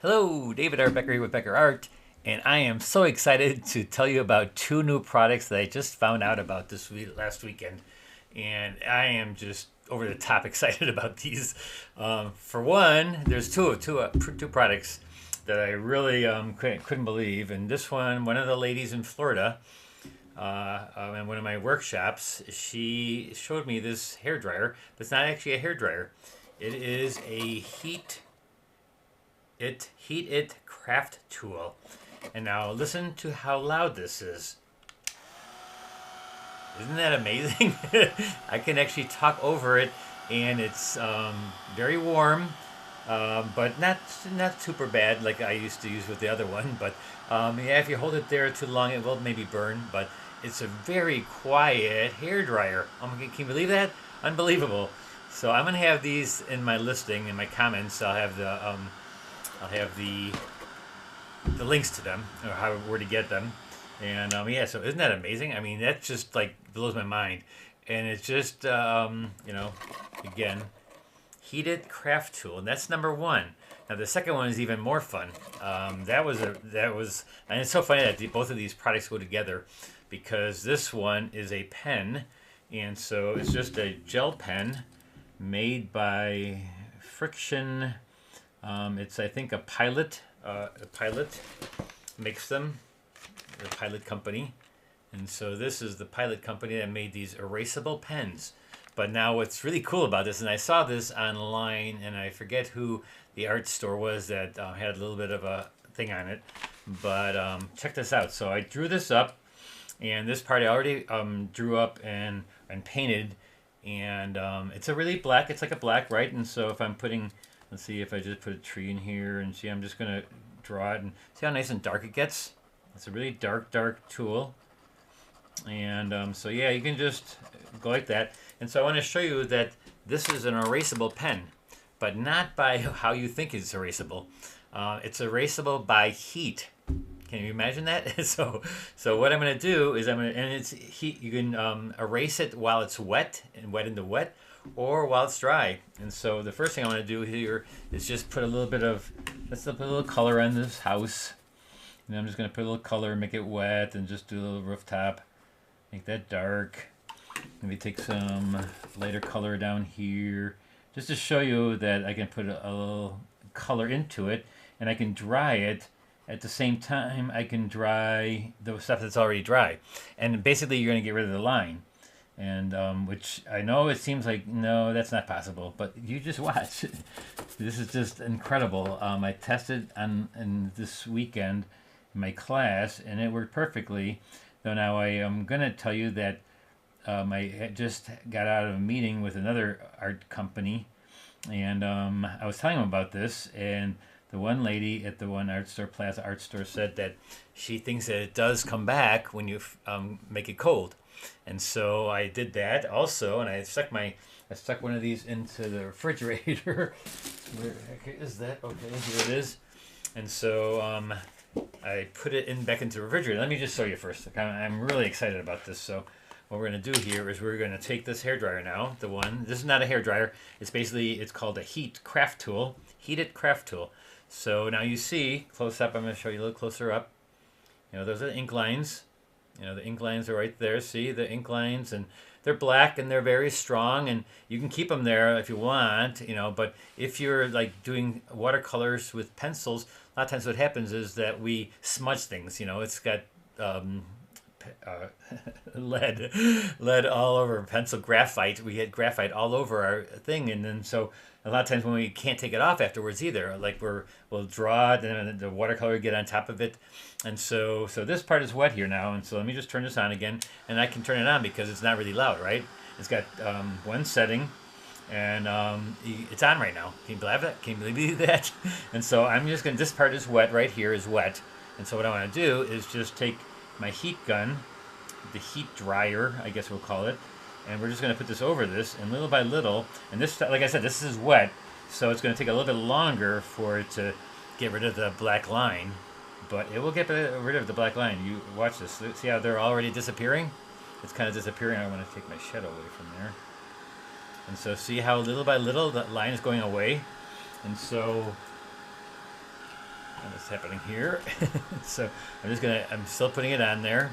Hello, David R. Becker here with Becker Art, and I am so excited to tell you about two new products that I just found out about last weekend, and I am just over the top excited about these. For one, there's two products that I really couldn't believe, and this one of the ladies in Florida, in one of my workshops, she showed me this hair dryer, but it's not actually a hair dryer. It is a heat it craft tool. And now listen to how loud this is. Isn't that amazing? I can actually talk over it, and it's very warm, but not super bad like I used to use with the other one. But yeah, if you hold it there too long, it will maybe burn. But it's a very quiet hair dryer. Can you believe that? Unbelievable. So I'm gonna have these in my listing, in my comments. I'll have the links to them or where to get them. And yeah, so isn't that amazing? I mean, that just like blows my mind. And it's just again, heated craft tool, and that's number one. Now the second one is even more fun. That was, and it's so funny that both of these products go together, because this one is a pen, and so it's just a gel pen made by Frixion. It's, I think, a Pilot. Pilot makes them, the Pilot company. And so this is the Pilot company that made these erasable pens. But now what's really cool about this, and I saw this online, and I forget who the art store was that had a little bit of a thing on it. But check this out. So I drew this up, and this part I already drew up and painted. And it's a really black, it's like a black, right? And so if I'm putting... Let's see if I just put a tree in here, and see, I'm just going to draw it, and see how nice and dark it gets? It's a really dark tool. And so yeah, you can just go like that. And so I want to show you that this is an erasable pen, but not by how you think it's erasable. It's erasable by heat. Can you imagine that? So what I'm going to do is and it's heat. You can erase it while it's wet and wet in the wet, or while it's dry. And so the first thing I want to do here is just put a little bit of, let's put a little color on this house. And I'm just going to put a little color, make it wet, and just do a little rooftop. Make that dark. Maybe take some lighter color down here, just to show you that I can put a little color into it, and I can dry it. At the same time, I can dry the stuff that's already dry. And basically, you're going to get rid of the line. And which I know it seems like, no, that's not possible, but you just watch. This is just incredible. I tested in this weekend in my class, and it worked perfectly. Though now I am going to tell you that I had just got out of a meeting with another art company, and I was telling them about this, and the one lady at the one art store, Plaza Art Store, said that she thinks that it does come back when you make it cold. And so I did that also, and I stuck one of these into the refrigerator. Where is that? Okay, here it is. And so I put it back into the refrigerator. Let me just show you first. I'm really excited about this. So what we're going to do here is we're going to take this hairdryer now. This is not a hairdryer. It's called a heated craft tool. So now you see, close up, I'm going to show you a little closer up. Those are the ink lines. The ink lines are right there. See the ink lines, and they're black and they're very strong, and you can keep them there if you want, but if you're like doing watercolors with pencils, a lot of times what happens is that we smudge things. It's got lead all over pencil, graphite. We had graphite all over our thing, and then so a lot of times when we can't take it off afterwards either, like we'll draw it, and then the watercolor will get on top of it. And so this part is wet here now, and so let me just turn this on again, and I can turn it on because it's not really loud, right? It's got one setting, and it's on right now. Can you believe that? Can you believe that? And so I'm just going to, this part is wet, right here is wet, and so what I want to do is just take my heat gun, the heat dryer, I guess we'll call it, and we're just going to put this over this, and little by little, and this, like I said, this is wet, so it's going to take a little bit longer for it to get rid of the black line, but it will get rid of the black line. You watch this. See how they're already disappearing? It's kind of disappearing. I want to take my shadow away from there. And so see how little by little that line is going away? And so What's happening here? So I'm still putting it on there.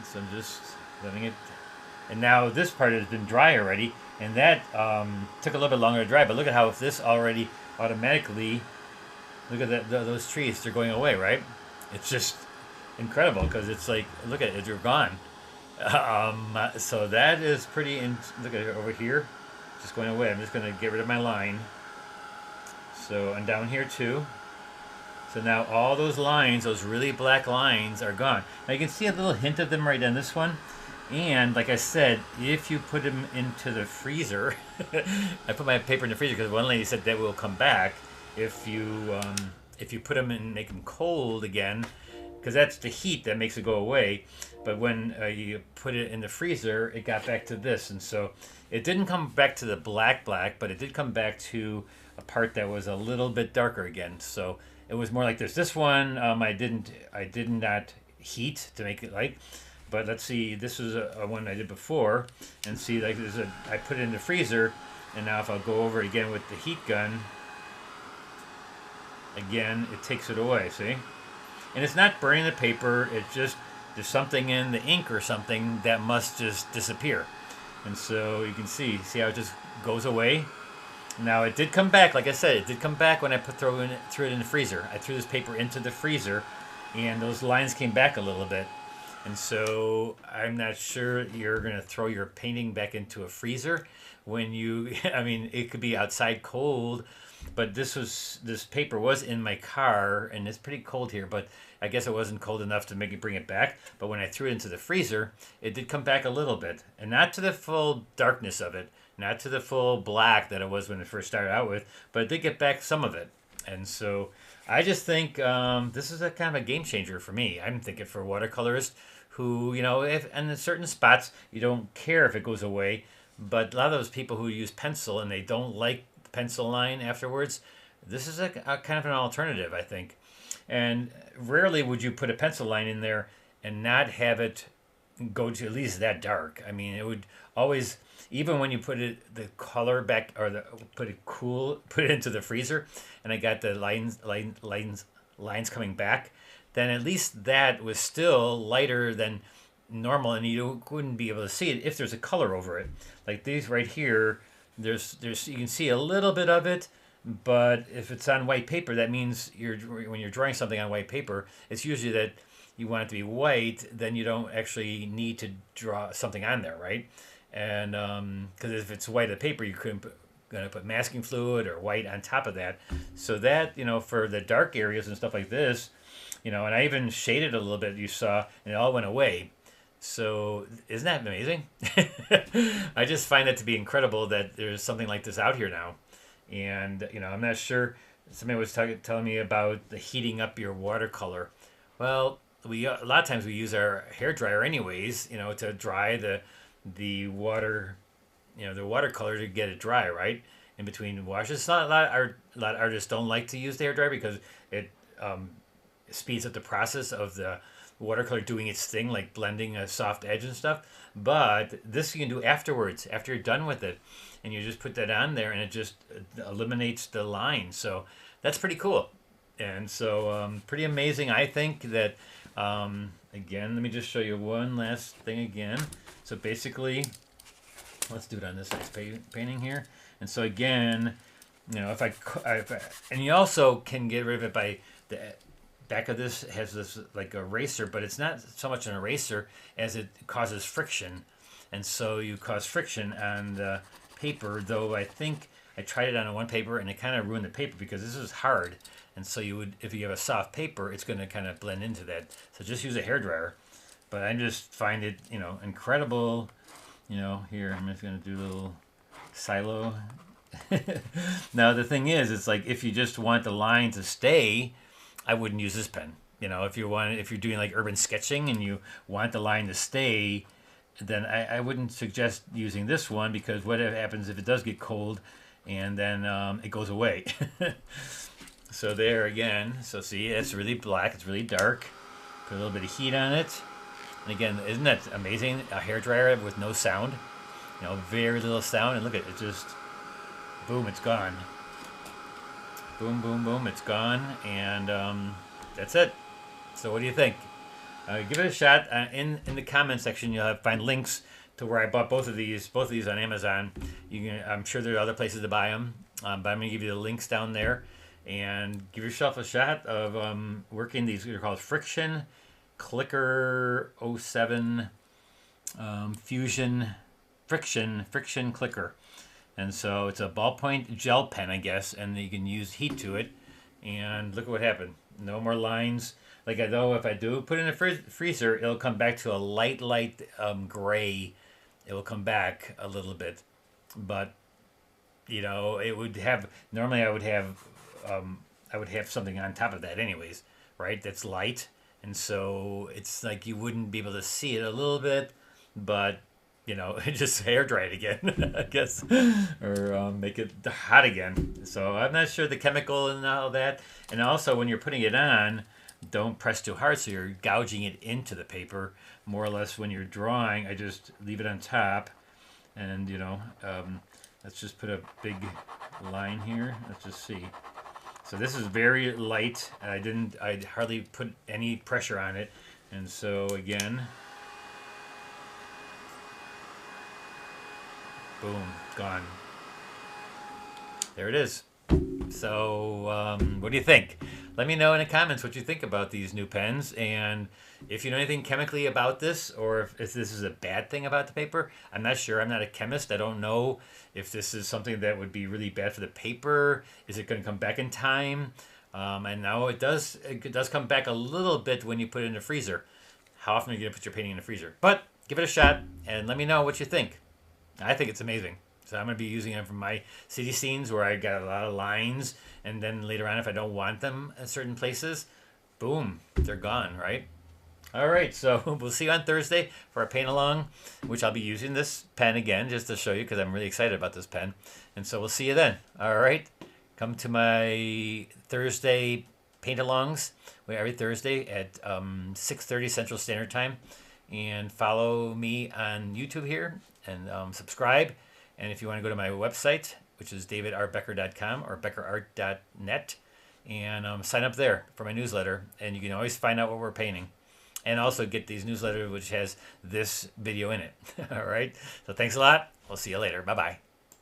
So I'm just letting it, and now this part has been dry already, and that took a little bit longer to dry. But look at how this already automatically, look at that, those trees, they're going away, right? It's just incredible because it's like, look at it, they're gone. So that is pretty, look at it over here, just going away. I'm just going to get rid of my line. So, and down here too. So now all those lines, those really black lines, are gone. Now you can see a little hint of them right on this one. And like I said, if you put them into the freezer, I put my paper in the freezer because one lady said that will come back if you put them and make them cold again, because that's the heat that makes it go away. But when you put it in the freezer, it got back to this, and so it didn't come back to the black, but it did come back to a part that was a little bit darker again. So it was more like this. This one I did not heat to make it light. But let's see, this is a one I did before, and see, like I put it in the freezer, and now if I'll go over it again with the heat gun, again, it takes it away, see? And it's not burning the paper, it's just, there's something in the ink or something that must just disappear. And so you can see how it just goes away? Now it did come back, like I said, it did come back when I threw it in the freezer. I threw this paper into the freezer, and those lines came back a little bit. And so I'm not sure you're going to throw your painting back into a freezer when you, I mean, it could be outside cold, but this paper was in my car, and it's pretty cold here, but I guess it wasn't cold enough to make it bring it back. But when I threw it into the freezer, it did come back a little bit, and not to the full darkness of it, not to the full black that it was when it first started out with, but it did get back some of it. And so I just think this is a kind of a game changer for me. I'm thinking for watercolorists who, you know, if in certain spots you don't care if it goes away, but a lot of those people who use pencil and they don't like the pencil line afterwards, this is a kind of an alternative, I think. And rarely would you put a pencil line in there and not have it go to at least that dark. I mean, it would always, even when you put it the color back, or put it into the freezer, and I got the lines coming back, then at least that was still lighter than normal, and you wouldn't be able to see it if there's a color over it. Like these right here, there's you can see a little bit of it, but if it's on white paper, that means when you're drawing something on white paper, it's usually that you want it to be white, then you don't actually need to draw something on there, right? And because if it's white of paper, you couldn't gonna put masking fluid or white on top of that. So that, you know, for the dark areas and stuff like this, you know, and I even shaded a little bit, you saw, and it all went away. So isn't that amazing? I just find it to be incredible that there's something like this out here now. And, you know, I'm not sure, somebody was telling me about the heating up your watercolor. Well, a lot of times we use our hair dryer anyways, you know, to dry the water, you know, the watercolor to get it dry, right? In between washes. It's not a lot of artists don't like to use the hair dryer because it speeds up the process of the watercolor doing its thing, like blending a soft edge and stuff. But this you can do afterwards, after you're done with it, and you just put that on there, and it just eliminates the line. So that's pretty cool, and so pretty amazing. I think that again, let me just show you one last thing again. So basically, let's do it on this next painting here. And so again, you know, and you also can get rid of it by the back of this has this like eraser, but it's not so much an eraser as it causes friction. And so you cause friction on the paper, though I think I tried it on one paper and it kind of ruined the paper because this is hard. And so you would, if you have a soft paper, it's going to kind of blend into that. So just use a hairdryer. But I just find it, you know, incredible. You know, here, I'm just going to do a little silo. Now, the thing is, it's like if you just want the line to stay, I wouldn't use this pen. You know, if you're doing like urban sketching and you want the line to stay, then I wouldn't suggest using this one, because what happens if it does get cold and then it goes away. So there again, so see, it's really black, it's really dark. Put a little bit of heat on it. And again, isn't that amazing? A hairdryer with no sound. You know, very little sound, and look at it, just boom, it's gone. Boom, boom, boom. It's gone, and that's it. So what do you think? Give it a shot. In the comment section, you'll find links to where I bought both of these on Amazon. I'm sure there are other places to buy them, but I'm gonna give you the links down there, and give yourself a shot of working these. They're called Frixion Clicker '07 Fusion Frixion Clicker. And so it's a ballpoint gel pen, I guess, and you can use heat to it. And look at what happened. No more lines. Like I know if I do put it in a freezer, it'll come back to a light gray. It will come back a little bit, but it would have. Normally, I would have something on top of that, anyways, right? That's light, and so it's like you wouldn't be able to see it a little bit, but just hair dry it again, I guess, or make it hot again. So I'm not sure the chemical and all that. And also, when you're putting it on, don't press too hard so you're gouging it into the paper. More or less, when you're drawing, I just leave it on top, and let's just put a big line here. Let's just see. So this is very light. I hardly put any pressure on it, and so again. Boom, gone. There it is. So, what do you think? Let me know in the comments what you think about these new pens, and if you know anything chemically about this, or if this is a bad thing about the paper. I'm not sure. I'm not a chemist. I don't know if this is something that would be really bad for the paper. Is it going to come back in time? And now it does come back a little bit when you put it in the freezer. How often are you going to put your painting in the freezer? But give it a shot, and let me know what you think. I think it's amazing. So I'm going to be using them for my city scenes where I got a lot of lines. And then later on, if I don't want them at certain places, boom, they're gone, right? All right, so we'll see you on Thursday for our paint along, which I'll be using this pen again just to show you because I'm really excited about this pen. And so we'll see you then. All right, come to my Thursday paint alongs every Thursday at 6:30 Central Standard Time. And follow me on YouTube here, and subscribe. And if you want to go to my website, which is davidartbecker.com or beckerart.net, and sign up there for my newsletter, and you can always find out what we're painting, and also get these newsletters which has this video in it. All right, so thanks a lot. We'll see you later. Bye bye.